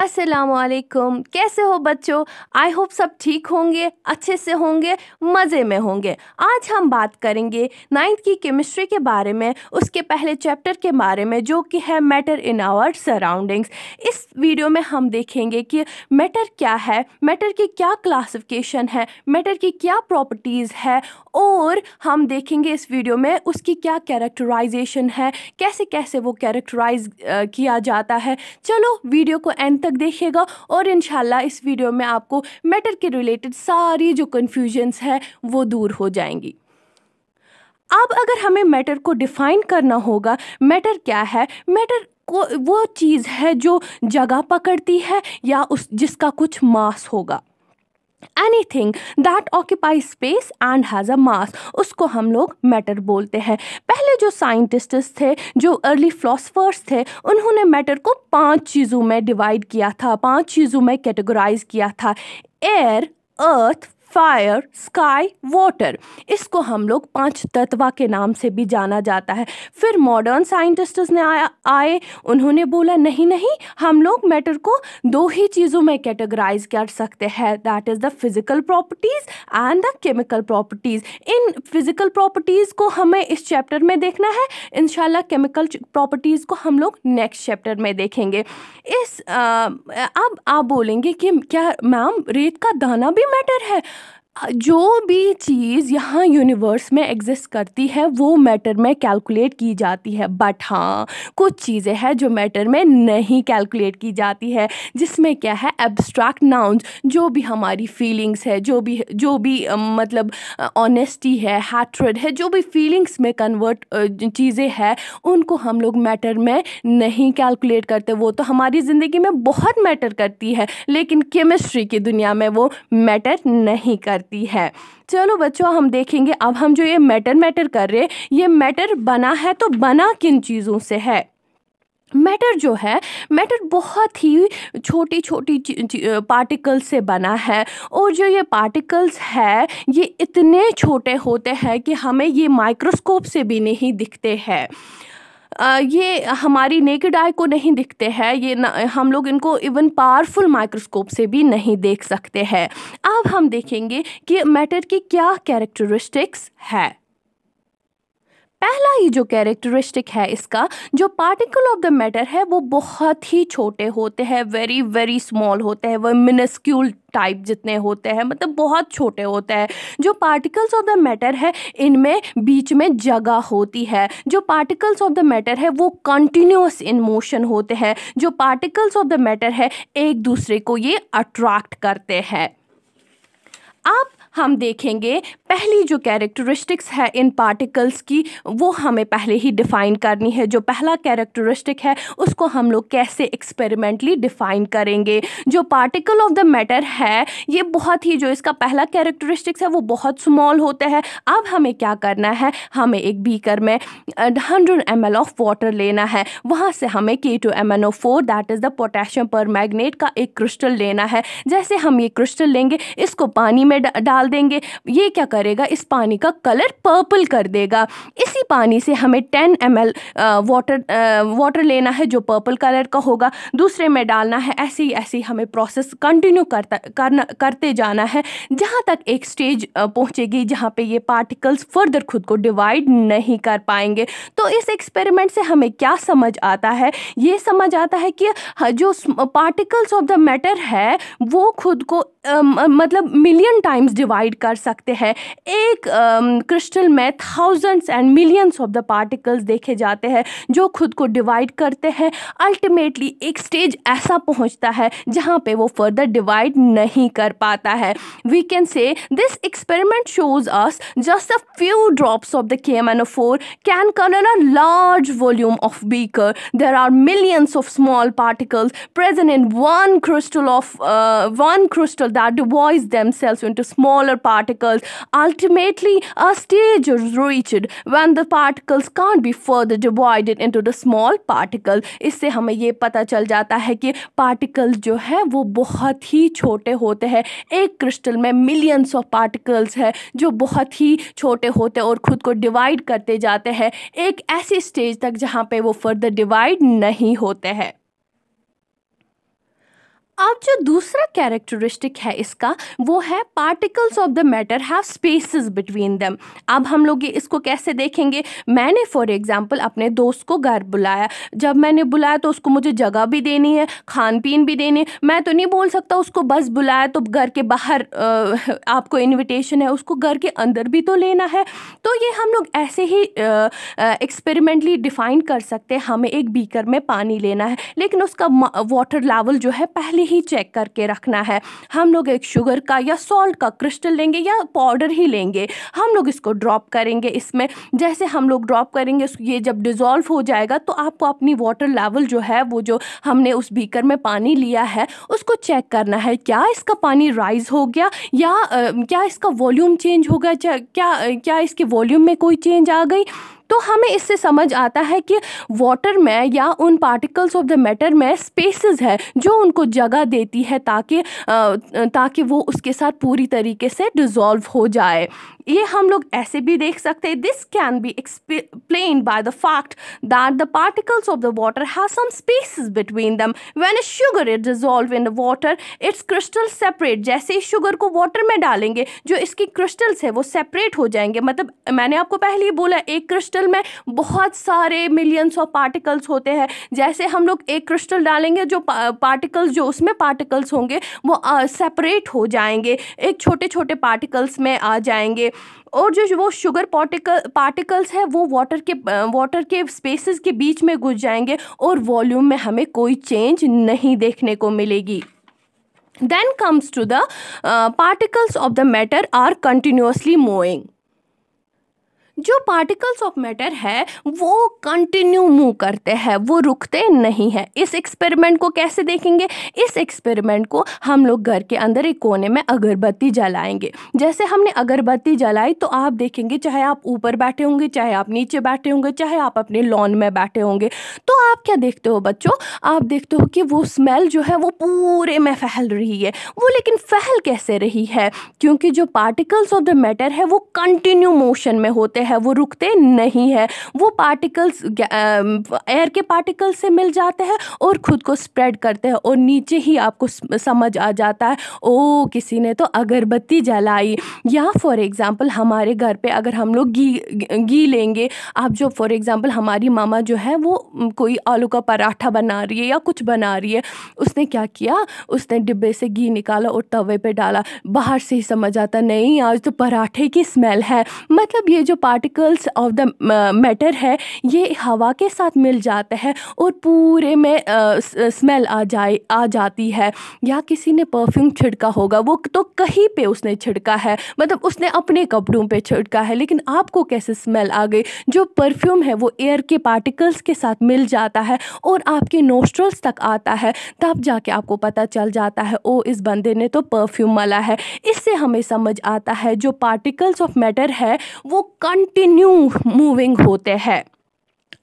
अस्सलामुअलैकुम। कैसे हो बच्चों? आई होप सब ठीक होंगे, अच्छे से होंगे, मज़े में होंगे। आज हम बात करेंगे 9th की केमिस्ट्री के बारे में, उसके पहले चैप्टर के बारे में जो कि है मैटर इन आवर सराउंडिंग्स। इस वीडियो में हम देखेंगे कि मैटर क्या है, मैटर की क्या क्लासिफिकेशन है, मैटर की क्या प्रॉपर्टीज़ है, और हम देखेंगे इस वीडियो में उसकी क्या कैरेक्टराइजेशन है, कैसे कैसे वो कैरेक्टराइज किया जाता है। चलो वीडियो को एंड तक देखिएगा और इंशाल्लाह इस वीडियो में आपको मैटर के रिलेटेड सारी जो कन्फ्यूजन्स है वो दूर हो जाएंगी। अब अगर हमें मैटर को डिफाइन करना होगा, मैटर क्या है? मैटर को वो चीज़ है जो जगह पकड़ती है या उस जिसका कुछ मास होगा। Anything that occupies space and has a mass, उसको हम लोग मैटर बोलते हैं। पहले जो साइंटिस्ट्स थे, जो अर्ली फिलोसफर्स थे, उन्होंने मैटर को 5 चीज़ों में डिवाइड किया था, 5 चीज़ों में कैटेगराइज किया था। एयर, अर्थ, फायर, स्काई, वाटर। इसको हम लोग 5 तत्व के नाम से भी जाना जाता है। फिर मॉडर्न साइंटिस्ट्स ने आए, उन्होंने बोला नहीं नहीं, हम लोग मैटर को 2 ही चीज़ों में कैटेगराइज कर सकते हैं, that is the physical properties and the chemical properties. In physical properties को हमें इस चैप्टर में देखना है, इंशाल्लाह केमिकल प्रॉपर्टीज़ को हम लोग नेक्स्ट चैप्टर में देखेंगे। अब आप बोलेंगे कि क्या मैम रेत का दाना भी मैटर है? जो भी चीज़ यहाँ यूनिवर्स में एग्जिस्ट करती है वो मैटर में कैलकुलेट की जाती है, बट हाँ कुछ चीज़ें हैं जो मैटर में नहीं कैलकुलेट की जाती है, जिसमें क्या है एब्स्ट्रैक्ट नाउन्स, जो भी हमारी फीलिंग्स है, जो भी मतलब ऑनेस्टी है, हैट्रेड है, जो भी फीलिंग्स में कन्वर्ट चीज़ें हैं, उनको हम लोग मैटर में नहीं कैलकुलेट करते। वो तो हमारी ज़िंदगी में बहुत मैटर करती है, लेकिन केमिस्ट्री की दुनिया में वो मैटर नहीं करती है। चलो बच्चों, हम देखेंगे अब हम जो ये मैटर कर रहे हैं, ये मैटर बना है तो बना किन चीज़ों से है? मैटर जो है, मैटर बहुत ही छोटी छोटी पार्टिकल्स से बना है, और जो ये पार्टिकल्स है ये इतने छोटे होते हैं कि हमें ये माइक्रोस्कोप से भी नहीं दिखते हैं। ये हमारी नेकेड आई को नहीं दिखते हैं, हम लोग इनको इवन पावरफुल माइक्रोस्कोप से भी नहीं देख सकते हैं। अब हम देखेंगे कि मैटर की क्या कैरेक्टरिस्टिक्स है। पहला ही जो कैरेक्टरिस्टिक है इसका, जो पार्टिकल ऑफ द मैटर है वो बहुत ही छोटे होते हैं, वेरी वेरी स्मॉल होते हैं, वो मिनिस्क्यूल टाइप जितने होते हैं, मतलब बहुत छोटे होते हैं। जो पार्टिकल्स ऑफ द मैटर है इनमें बीच में जगह होती है। जो पार्टिकल्स ऑफ द मैटर है वो कंटिन्यूअस इन मोशन होते हैं। जो पार्टिकल्स ऑफ द मैटर है एक दूसरे को ये अट्रैक्ट करते हैं। अब हम देखेंगे पहली जो कैरेक्टरिस्टिक्स है इन पार्टिकल्स की, वो हमें पहले ही डिफाइन करनी है। जो पहला कैरेक्टरिस्टिक है उसको हम लोग कैसे एक्सपेरिमेंटली डिफाइन करेंगे। जो पार्टिकल ऑफ द मैटर है ये बहुत ही, जो इसका पहला कैरेक्टरिस्टिक्स है वो बहुत स्मॉल होते हैं। अब हमें क्या करना है, हमें एक बीकर में 100 ml ऑफ वाटर लेना है, वहाँ से हमें K2MnO4 that is the potassium permanganate का एक क्रिस्टल लेना है। जैसे हम ये क्रिस्टल लेंगे, इसको पानी में डाल देंगे, ये क्या करेगा, इस पानी का कलर पर्पल कर देगा। इसी पानी से हमें 10 ml वाटर लेना है जो पर्पल कलर का होगा, दूसरे में डालना है। ऐसे ही हमें प्रोसेस कंटिन्यू करते जाना है, जहाँ तक एक स्टेज पहुँचेगी जहाँ पे ये पार्टिकल्स फर्दर खुद को डिवाइड नहीं कर पाएंगे। तो इस एक्सपेरिमेंट से हमें क्या समझ आता है? ये समझ आता है कि जो पार्टिकल्स ऑफ द मैटर है वो खुद को मतलब मिलियन टाइम्स डिवाइड कर सकते हैं। एक क्रिस्टल में thousands and millions of the particles देखे जाते हैं जो खुद को डिवाइड करते हैं। अल्टीमेटली एक स्टेज ऐसा पहुंचता है जहां पे वो फर्दर डिवाइड नहीं कर पाता है। We can say this experiment shows us just a few drops of the KMnO4 can colour a large volume of beaker. There are millions of small particles present in one crystal that divides themselves into smaller particles. Ultimately, a stage is reached when the particles can't be further divided into the small particle. इससे हमें ये पता चल जाता है कि particles जो है वो बहुत ही छोटे होते हैं। एक क्रिस्टल में मिलियंस ऑफ पार्टिकल्स है जो बहुत ही छोटे होते हैं और खुद को डिवाइड करते जाते हैं एक ऐसी स्टेज तक जहाँ पे वो फर्दर डिवाइड नहीं होते हैं। अब जो दूसरा कैरेक्टरिस्टिक है इसका, वो है particles of the matter have spaces between them. अब हम लोग ये इसको कैसे देखेंगे? मैंने फॉर एग्जांपल अपने दोस्त को घर बुलाया। जब मैंने बुलाया तो उसको मुझे जगह भी देनी है, खान पीन भी देनी है। मैं तो नहीं बोल सकता उसको बस बुलाया तो घर के बाहर आपको इनविटेशन है, उसको घर के अंदर भी तो लेना है। तो ये हम लोग ऐसे ही एक्सपेरिमेंटली डिफाइन कर सकते हैं। हमें एक बीकर में पानी लेना है, लेकिन उसका वाटर लेवल जो है पहले ही चेक करके रखना है। हम लोग एक शुगर का या सॉल्ट का क्रिस्टल लेंगे या पाउडर ही लेंगे, हम लोग इसको ड्रॉप करेंगे इसमें। जैसे हम लोग ड्रॉप करेंगे, ये जब डिज़ोल्व हो जाएगा तो आपको अपनी वाटर लेवल जो है, वो जो हमने उस बीकर में पानी लिया है उसको चेक करना है। क्या इसका पानी राइज हो गया या क्या इसका वॉल्यूम चेंज हो गया, क्या इसके वॉल्यूम में कोई चेंज आ गई? तो हमें इससे समझ आता है कि वाटर में या उन पार्टिकल्स ऑफ द मैटर में स्पेसेस है जो उनको जगह देती है ताकि वो उसके साथ पूरी तरीके से डिज़ोल्व हो जाए। ये हम लोग ऐसे भी देख सकते हैं, this can be explained by the fact that the particles of the water have some spaces between them. When a sugar is dissolve in the water its crystal separate. जैसे ही शुगर को वाटर में डालेंगे, जो इसकी crystals है वो separate हो जाएंगे। मतलब मैंने आपको पहले ही बोला, एक क्रिस्टल में बहुत सारे मिलियंस ऑफ पार्टिकल्स होते हैं। जैसे हम लोग एक क्रिस्टल डालेंगे, जो पार्टिकल्स जो उसमें पार्टिकल्स होंगे वो सेपरेट हो जाएंगे, एक छोटे छोटे पार्टिकल्स में आ जाएंगे। और जो वो शुगर पार्टिकल्स है वो वाटर के स्पेसेस के बीच में घुस जाएंगे और वॉल्यूम में हमें कोई चेंज नहीं देखने को मिलेगी। Then comes to the particles of the matter are continuously moving। जो पार्टिकल्स ऑफ मैटर है वो कंटिन्यू मूव करते हैं, वो रुकते नहीं हैं। इस एक्सपेरिमेंट को कैसे देखेंगे? इस एक्सपेरिमेंट को हम लोग घर के अंदर एक कोने में अगरबत्ती जलाएंगे। जैसे हमने अगरबत्ती जलाई तो आप देखेंगे, चाहे आप ऊपर बैठे होंगे, चाहे आप नीचे बैठे होंगे, चाहे आप अपने लॉन में बैठे होंगे, तो आप क्या देखते हो बच्चों? आप देखते हो कि वो स्मेल जो है वो पूरे में फैल रही है। वो लेकिन फैल कैसे रही है? क्योंकि जो पार्टिकल्स ऑफ द मैटर है वो कंटिन्यू मोशन में होते हैं, वो रुकते नहीं है। वो पार्टिकल्स एयर के पार्टिकल्स से मिल जाते हैं और खुद को स्प्रेड करते हैं, और नीचे ही आपको समझ आ जाता है, ओ किसी ने तो अगरबत्ती जलाई। या फॉर एग्जांपल हमारे घर पे अगर हम लोग घी लेंगे, आप जो फॉर एग्जांपल हमारी मामा जो है वो कोई आलू का पराठा बना रही है या कुछ बना रही है, उसने क्या किया, उसने डिब्बे से घी निकाला और तवे पे डाला। बाहर से ही समझ आता, नहीं आज तो पराठे की स्मेल है। मतलब ये जो पार्टिकल्स ऑफ द मैटर है ये हवा के साथ मिल जाते हैं और पूरे में स्मेल आ जाती है। या किसी ने परफ्यूम छिड़का होगा, वो तो कहीं पे उसने छिड़का है, मतलब उसने अपने कपड़ों पे छिड़का है, लेकिन आपको कैसे स्मेल आ गई? जो परफ्यूम है वो एयर के पार्टिकल्स के साथ मिल जाता है और आपके नोस्ट्रल्स तक आता है, तब जाके आपको पता चल जाता है, ओ इस बंदे ने तो परफ्यूम मला है। इससे हमें समझ आता है जो पार्टिकल्स ऑफ मैटर है वो कंटिन्यू मूविंग होते हैं।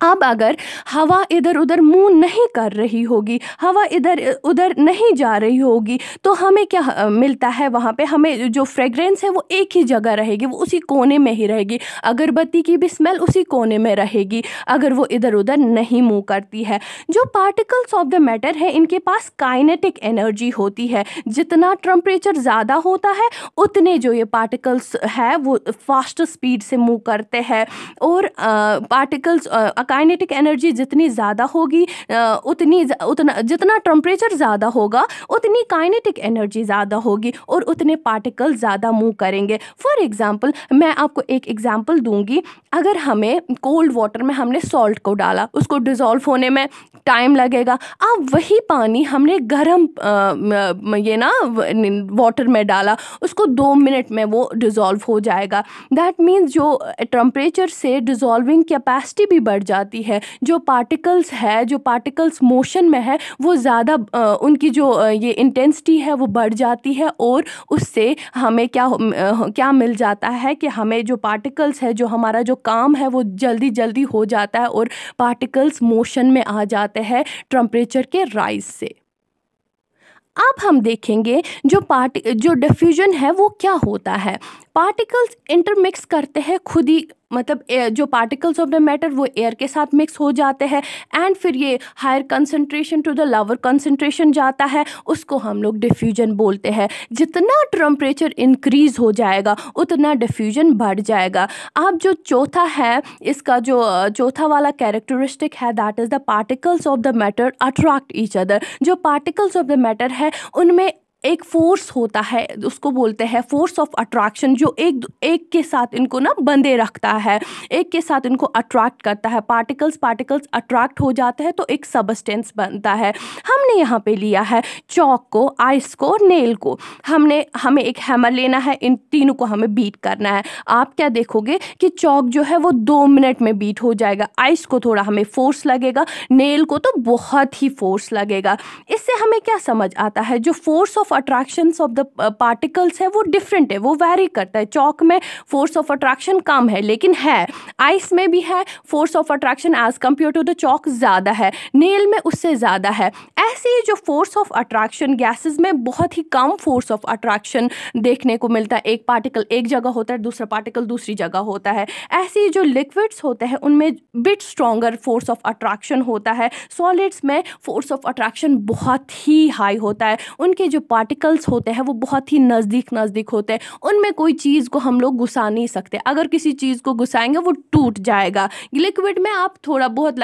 अब अगर हवा इधर उधर मूव नहीं कर रही होगी, हवा इधर उधर नहीं जा रही होगी, तो हमें क्या मिलता है? वहाँ पे हमें जो फ्रेग्रेंस है वो एक ही जगह रहेगी, वो उसी कोने में ही रहेगी। अगरबत्ती की भी स्मेल उसी कोने में रहेगी अगर वो इधर उधर नहीं मूव करती है। जो पार्टिकल्स ऑफ द मैटर है इनके पास काइनेटिक एनर्जी होती है। जितना टेम्परेचर ज़्यादा होता है उतने जो ये पार्टिकल्स है वो फास्टर स्पीड से मूव करते हैं, और पार्टिकल्स काइनेटिक एनर्जी जितनी ज़्यादा होगी उतना जितना टेम्परेचर ज़्यादा होगा उतनी काइनेटिक एनर्जी ज़्यादा होगी और उतने पार्टिकल ज़्यादा मूव करेंगे। फॉर एग्जांपल मैं आपको एक एग्जांपल दूंगी। अगर हमें कोल्ड वाटर में हमने सॉल्ट को डाला, उसको डिज़ोल्व होने में टाइम लगेगा। अब वही पानी हमने गर्म वाटर में डाला, उसको 2 मिनट में वो डिज़ोल्व हो जाएगा। दैट मीन्स जो टेम्परेचर से डिज़ोल्विंग कैपेसिटी भी बढ़ जाती है। जो पार्टिकल्स मोशन में है वो ज़्यादा उनकी जो ये इंटेंसिटी है वो बढ़ जाती है, और उससे हमें क्या मिल जाता है कि हमें जो पार्टिकल्स है, जो हमारा जो काम है वो जल्दी हो जाता है और पार्टिकल्स मोशन में आ जाते हैं टेम्परेचर के राइज से। अब हम देखेंगे जो डिफ्यूजन है वो क्या होता है। पार्टिकल्स इंटरमिक्स करते हैं खुद ही मतलब जो पार्टिकल्स ऑफ द मैटर वो एयर के साथ मिक्स हो जाते हैं एंड फिर ये higher concentration to the lower concentration जाता है, उसको हम लोग डिफ्यूजन बोलते हैं। जितना टेम्परेचर इंक्रीज हो जाएगा उतना डिफ्यूजन बढ़ जाएगा। अब जो चौथा है, इसका जो चौथा वाला कैरेक्टरिस्टिक है, that is the particles of the matter attract each other. जो पार्टिकल्स ऑफ द मैटर है उनमें एक फोर्स होता है, उसको बोलते हैं फोर्स ऑफ अट्रैक्शन, जो एक के साथ इनको ना बंधे रखता है, एक के साथ इनको अट्रैक्ट करता है। पार्टिकल्स अट्रैक्ट हो जाते हैं तो एक सबस्टेंस बनता है। हमने यहाँ पे लिया है चॉक को, आइस को और नेल को। हमें एक हैमर लेना है, इन तीनों को हमें बीट करना है। आप क्या देखोगे कि चॉक जो है वो 2 मिनट में बीट हो जाएगा, आइस को थोड़ा हमें फोर्स लगेगा, नेल को तो बहुत ही फोर्स लगेगा। इससे हमें क्या समझ आता है, जो force of attractions of the particles है वो डिफरेंट है, वो वैरी करता है। चॉक में फोर्स ऑफ अट्रैक्शन कम है, लेकिन है आइस में भी है force of attraction as compare to the chalk ज़्यादा है, नेल में उससे ज़्यादा है। ऐसे ही जो फोर्स ऑफ अट्रैक्शन गैसेस में बहुत ही कम फोर्स ऑफ अट्रैक्शन देखने को मिलता है। एक पार्टिकल एक जगह होता है, दूसरा पार्टिकल दूसरी जगह होता है। ऐसे ही जो लिक्विड्स होते हैं उनमें bit stronger force of attraction होता है। सॉलिड्स में फोर्स ऑफ अट्रैक्शन बहुत ही हाई होता है। उनके जो पार्टिकल्स होते हैं वो बहुत ही नज़दीक होते हैं, उनमें कोई चीज़ को हम लोग घुसा नहीं सकते। अगर किसी चीज़ को घुसाएंगे वो टूट जाएगा। लिक्विड में आप थोड़ा बहुत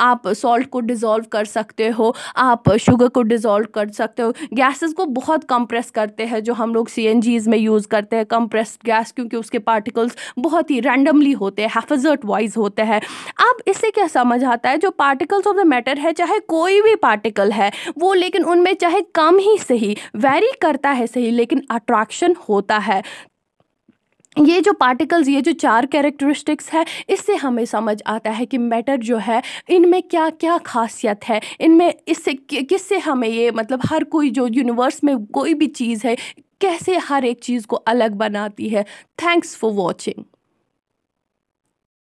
आप सॉल्ट को डिज़ोल्व कर सकते हो, आप शुगर को डिज़ोल्व कर सकते हो। गैसेस को बहुत कंप्रेस करते हैं, जो हम लोग CNGs में यूज़ करते हैं कंप्रेस्ड गैस, क्योंकि उसके पार्टिकल्स बहुत ही रैंडमली होते हैं, हैफेज़र्ट वाइज होते हैं। अब इससे क्या समझ आता है, जो पार्टिकल्स ऑफ द मैटर है, चाहे कोई भी पार्टिकल है वो, लेकिन उनमें चाहे कम ही सही, वेरी करता है सही, लेकिन अट्रैक्शन होता है। ये जो पार्टिकल्स, ये जो 4 कैरेक्टरिस्टिक्स है, इससे हमें समझ आता है कि मैटर जो है इनमें क्या क्या खासियत है, इनमें इससे किससे हमें ये मतलब हर कोई जो यूनिवर्स में कोई भी चीज़ है कैसे हर एक चीज़ को अलग बनाती है। Thanks for watching.